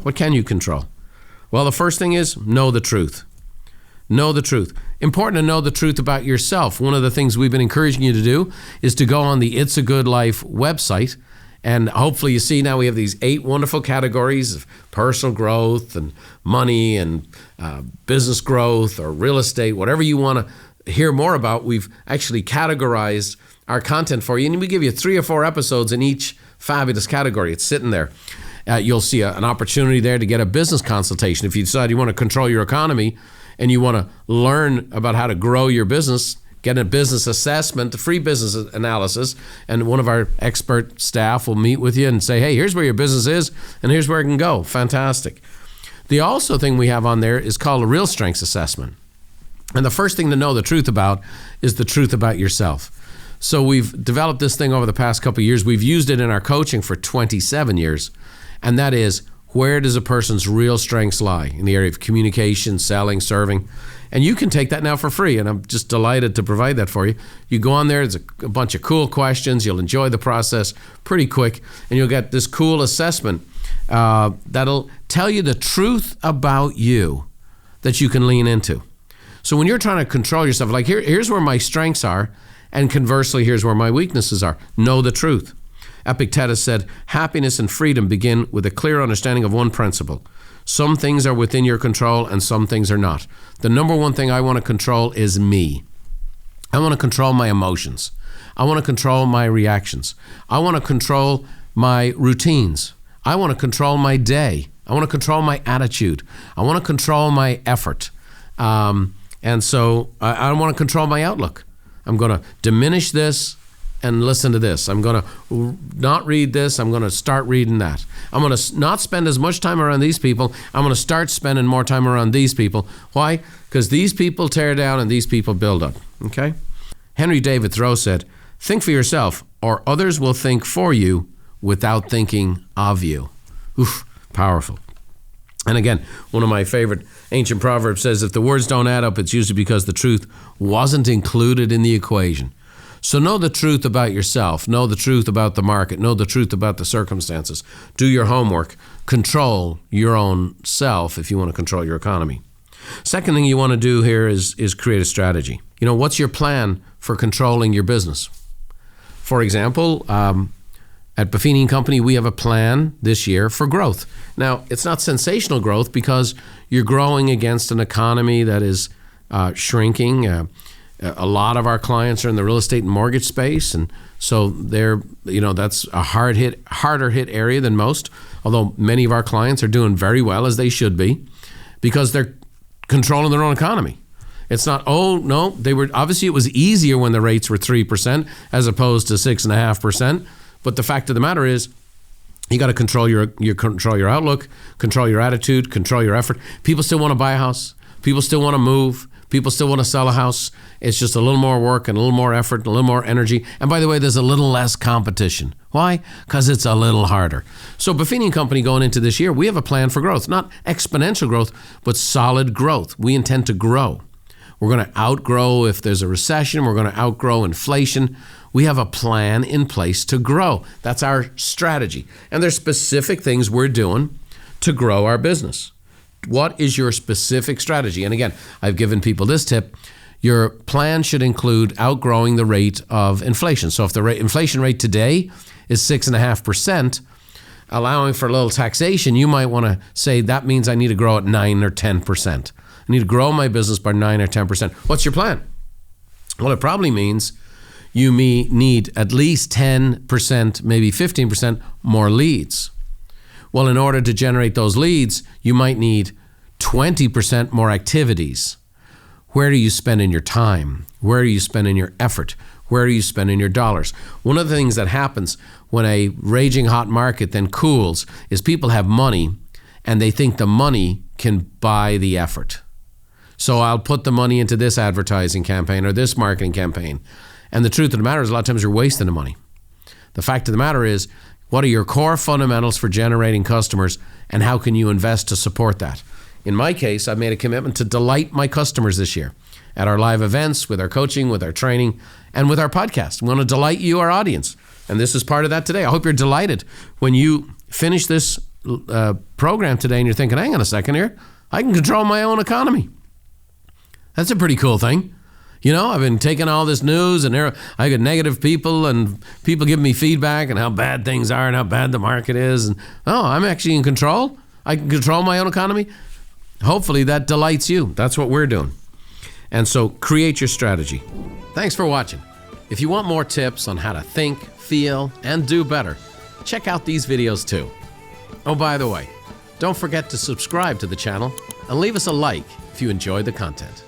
What can you control? Well, the first thing is know the truth. Know the truth. Important to know the truth about yourself. One of the things we've been encouraging you to do is to go on the It's a Good Life website. And hopefully you see now we have these 8 wonderful categories of personal growth and money and business growth or real estate, whatever you want to hear more about. We've actually categorized our content for you. And we give you 3 or 4 episodes in each fabulous category. It's sitting there. You'll see an opportunity there to get a business consultation. If you decide you want to control your economy and you want to learn about how to grow your business, get a business assessment, a free business analysis, and one of our expert staff will meet with you and say, hey, here's where your business is and here's where it can go. Fantastic. The also thing we have on there is called a real strengths assessment. And the first thing to know the truth about is the truth about yourself. So we've developed this thing over the past couple of years. We've used it in our coaching for 27 years. And that is, where does a person's real strengths lie? In the area of communication, selling, serving. And you can take that now for free, and I'm just delighted to provide that for you. You go on there, it's a bunch of cool questions. You'll enjoy the process pretty quick, and you'll get this cool assessment that'll tell you the truth about you that you can lean into. So when you're trying to control yourself, like here's where my strengths are, and conversely, here's where my weaknesses are. Know the truth. Epictetus said, happiness and freedom begin with a clear understanding of one principle. Some things are within your control and some things are not. The number one thing I want to control is me. I want to control my emotions. I want to control my reactions. I want to control my routines. I want to control my day. I want to control my attitude. I want to control my effort. And so I want to control my outlook. I'm going to diminish this and listen to this. I'm going to not read this. I'm going to start reading that. I'm going to not spend as much time around these people. I'm going to start spending more time around these people. Why? Because these people tear down and these people build up. Okay? Henry David Thoreau said, think for yourself or others will think for you without thinking of you. Oof, powerful. And again, one of my favorite ancient proverbs says, if the words don't add up, it's usually because the truth wasn't included in the equation. So know the truth about yourself, know the truth about the market, know the truth about the circumstances. Do your homework, control your own self if you want to control your economy. Second thing you want to do here is create a strategy. You know, what's your plan for controlling your business? For example, at Buffini & Company, we have a plan this year for growth. Now, it's not sensational growth because you're growing against an economy that is shrinking. A lot of our clients are in the real estate and mortgage space, and so that's a harder hit area than most, although many of our clients are doing very well, as they should be, because they're controlling their own economy. It's not, obviously it was easier when the rates were 3% as opposed to 6.5%, but the fact of the matter is, you got to control your outlook, control your attitude, control your effort. People still want to buy a house. People still want to move. People still want to sell a house. It's just a little more work and a little more effort and a little more energy. And by the way, there's a little less competition. Why? Because it's a little harder. So Buffini & Company going into this year, we have a plan for growth. Not exponential growth, but solid growth. We intend to grow. We're going to outgrow if there's a recession. We're going to outgrow inflation. We have a plan in place to grow. That's our strategy. And there's specific things we're doing to grow our business. What is your specific strategy? And again, I've given people this tip. Your plan should include outgrowing the rate of inflation. So if the inflation rate today is 6.5%, allowing for a little taxation, you might want to say that means I need to grow at 9 or 10%. I need to grow my business by 9 or 10%. What's your plan? Well, it probably means you may need at least 10%, maybe 15% more leads. Well, in order to generate those leads, you might need 20% more activities. Where are you spending your time? Where are you spending your effort? Where are you spending your dollars? One of the things that happens when a raging hot market then cools is people have money and they think the money can buy the effort. So I'll put the money into this advertising campaign or this marketing campaign. And the truth of the matter is a lot of times you're wasting the money. The fact of the matter is, what are your core fundamentals for generating customers, and how can you invest to support that? In my case, I've made a commitment to delight my customers this year at our live events, with our coaching, with our training, and with our podcast. We want to delight you, our audience. And this is part of that today. I hope you're delighted when you finish this program today and you're thinking, hang on a second here, I can control my own economy. That's a pretty cool thing. You know, I've been taking all this news and I get negative people and people give me feedback and how bad things are and how bad the market is. And I'm actually in control. I can control my own economy. Hopefully that delights you. That's what we're doing. And so create your strategy. Thanks for watching. If you want more tips on how to think, feel, and do better, check out these videos too. Oh, by the way, don't forget to subscribe to the channel and leave us a like if you enjoyed the content.